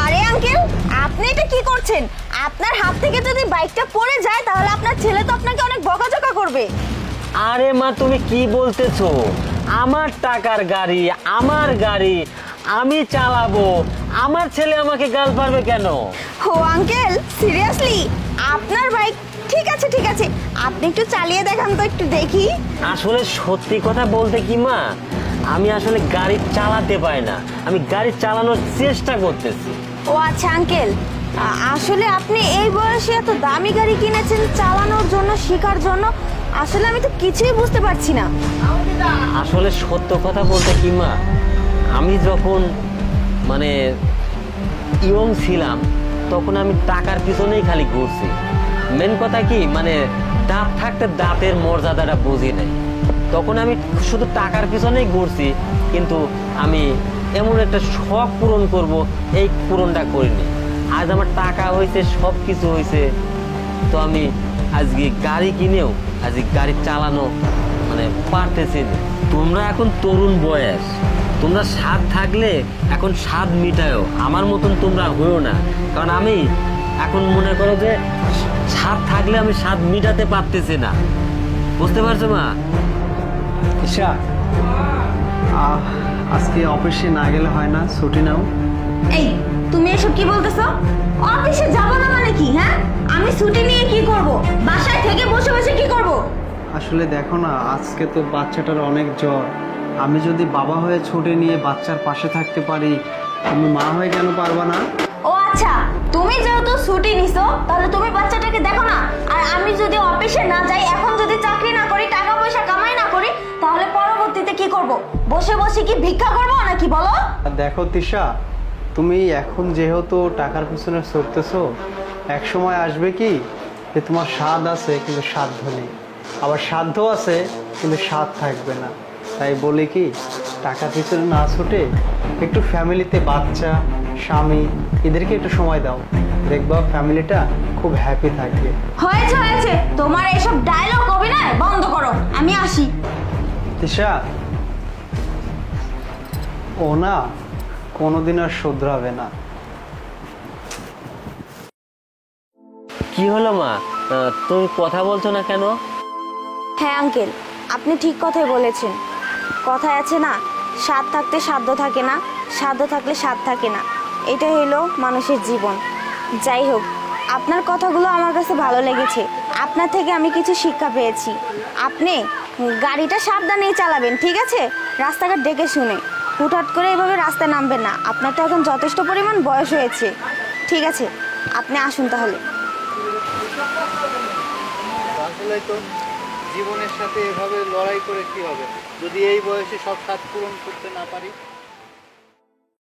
আরে আঙ্কেল, আপনি এটা কি করছেন? আপনার হাত থেকে যদি বাইকটা পড়ে যায় তাহলে আপনার ছেলে তো আপনাকে অনেক বকাঝকা করবে। আরে মা, তুমি কি বলতেছো? আমার টাকার গাড়ি, আমার গাড়ি, আমি চালাবো, আমার ছেলে আমাকে গাল পারবে কেন? ও আঙ্কেল, সিরিয়াসলি আপনার বাইক? ঠিক আছে ঠিক আছে, আপনি একটু চালিয়ে দেখান তো, একটু দেখি। আসলে সত্যি কথা বলতে কি মা, আমি আসলে গাড়ি চালাতে পারি না, আমি গাড়ি চালানোর চেষ্টা করতেছি। ও আচ্ছা আঙ্কেল, আসলে আপনি এই বয়সে এত দামি গাড়ি কিনেছেন চালানোর জন্য, শেখার জন্য? আসলে আমি তো কিছুই বুঝতে পারছি না। আসলে সত্য কথা বলতে কি মা, আমি যখন মানে ইয়ং ছিলাম তখন আমি টাকার পিছনেই খালি ঘুরছি। মেন কথা কি, মানে দাঁত থাকতে দাঁতের মর্যাদাটা বুঝি নাই। তখন আমি শুধু টাকার পিছনেই ঘুরছি, কিন্তু আমি এমন একটা শখ পূরণ করব, এই পূরণটা করিনি। আজ আমার টাকা হয়েছে, সব কিছু হয়েছে, তো আমি আজকে গাড়ি কিনেও আজকে গাড়ি চালানো মানে পারতেছি না। তোমরা এখন তরুণ বয়স, তোমরা স্বাদ থাকলে এখন স্বাদ মিটায়ও, আমার মতন তোমরা হইও না। কারণ আমি এখন মনে করো যে স্বাদ থাকলে আমি স্বাদ মিটাতে পারতেছি না, বুঝতে পারছো মা? ঈশা, আজকে অফিসে না গেলে হয় না? ছুটি নাও। এই, তুমি এসব কি বলতেছো? অফিসে যাব না মানে কি? হ্যাঁ, আমি ছুটি নিয়ে কি করব? বাসায় থেকে বসে বসে কি করব? আসলে দেখো না, আজকে তো বাচ্চাটার অনেক জ্বর। আমি যদি বাবা হয়ে ছুটি নিয়ে বাচ্চার পাশে থাকতে পারি, তুমি মা হয়ে কেন পারবা না? ও আচ্ছা, তুমি যেহেতু ছুটি নিছো তাহলে তুমি বাচ্চাটাকে দেখো না। আর আমি যদি অফিসে না যাই, এখন যদি চাকরি না করি, টাকা পয়সা কামাই না করি, তাহলে পরবর্তীতে কি করব? বসে বসে কি ভিক্ষা করব নাকি বলো? আর দেখো তিশা, তুমি এখন যেহেতু টাকার পিছনে ছুটতেছো, এক সময় আসবে কি যে তোমার স্বাদ আছে কিন্তু সাধ্য নেই, আবার সাধ্য আছে কিন্তু স্বাদ থাকবে না। তাই বলি কি, টাকার পিছনে না ছুটে একটু ফ্যামিলিতে, বাচ্চা, স্বামী, এদেরকে একটু সময় দাও, দেখবা ফ্যামিলিটা খুব হ্যাপি থাকবে। হয়েছে হয়েছে, তোমার এইসব ডায়লগ অভিনয় বন্ধ করো, আমি আসি। তিশা, ও না কোনোদিন আর শুধরাবে না। কি হলো মা, তুমি কথা বলছো না কেন? হ্যাঁ আঙ্কেল, আপনি ঠিক কথাই বলেছেন। কথায় আছে না, স্বাদ থাকতে সাধ্য থাকে না, সাধ্য থাকলে স্বাদ থাকে না। এটাই হলো মানুষের জীবন। যাই হোক, আপনার কথাগুলো আমার কাছে ভালো লেগেছে। আপনার থেকে আমি কিছু শিক্ষা পেয়েছি। আপনি গাড়িটা সাবধানেই চালাবেন, ঠিক আছে? রাস্তাঘাট দেখে শুনে, হুটহাট করে এভাবে রাস্তায় নামবেন না। আপনার তো এখন যথেষ্ট পরিমাণ বয়স হয়েছে। ঠিক আছে, আপনি আসুন তাহলে। আসলে তো জীবনের সাথে এভাবে লড়াই করে কি হবে যদি এই বয়সে সব স্বাদ পূরণ করতে না পারি?